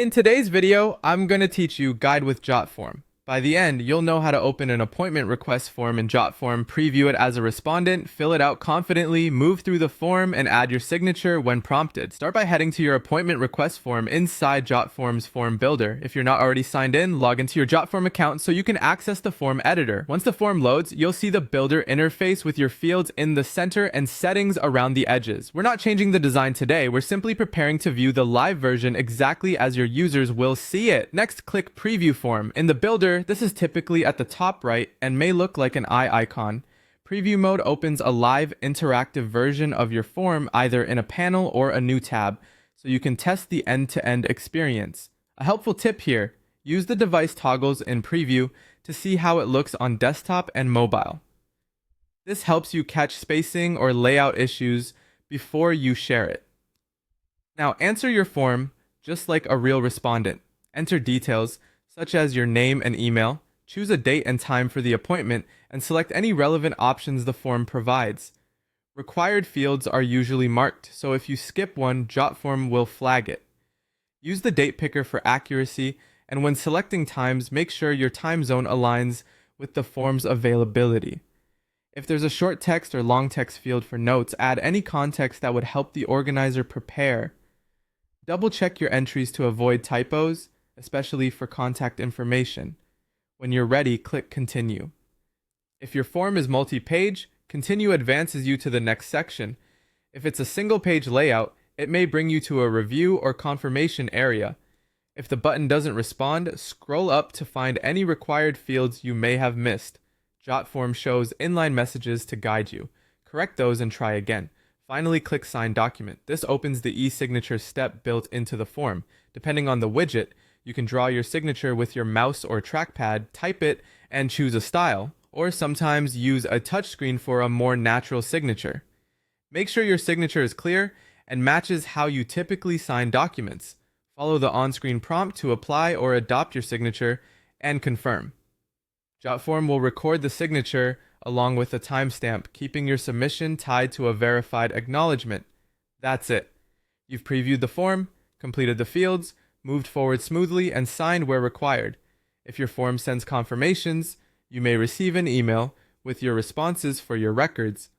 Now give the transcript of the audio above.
In today's video, I'm going to teach you Guide with Jotform. By the end, you'll know how to open an appointment request form in Jotform, preview it as a respondent, fill it out confidently, move through the form, and add your signature when prompted. Start by heading to your appointment request form inside Jotform's form builder. If you're not already signed in, log into your Jotform account so you can access the form editor. Once the form loads, you'll see the builder interface with your fields in the center and settings around the edges. We're not changing the design today, we're simply preparing to view the live version exactly as your users will see it. Next, click Preview Form. In the builder, this is typically at the top right and may look like an eye icon. Preview mode opens a live interactive version of your form either in a panel or a new tab, so you can test the end-to-end experience. A helpful tip here, use the device toggles in Preview to see how it looks on desktop and mobile. This helps you catch spacing or layout issues before you share it. Now answer your form just like a real respondent. Enter details such as your name and email, choose a date and time for the appointment, and select any relevant options the form provides. Required fields are usually marked, so if you skip one, Jotform will flag it. Use the date picker for accuracy, and when selecting times, make sure your time zone aligns with the form's availability. If there's a short text or long text field for notes, add any context that would help the organizer prepare. Double-check your entries to avoid typos, especially for contact information. When you're ready, click Continue. If your form is multi-page, Continue advances you to the next section. If it's a single-page layout, it may bring you to a review or confirmation area. If the button doesn't respond, scroll up to find any required fields you may have missed. Jotform shows inline messages to guide you. Correct those and try again. Finally, click Sign Document. This opens the e-signature step built into the form. Depending on the widget, you can draw your signature with your mouse or trackpad, type it, and choose a style, or sometimes use a touchscreen for a more natural signature. Make sure your signature is clear and matches how you typically sign documents. Follow the on-screen prompt to apply or adopt your signature and confirm. Jotform will record the signature along with a timestamp, keeping your submission tied to a verified acknowledgement. That's it. You've previewed the form, completed the fields, moved forward smoothly, and signed where required. If your form sends confirmations, you may receive an email with your responses for your records.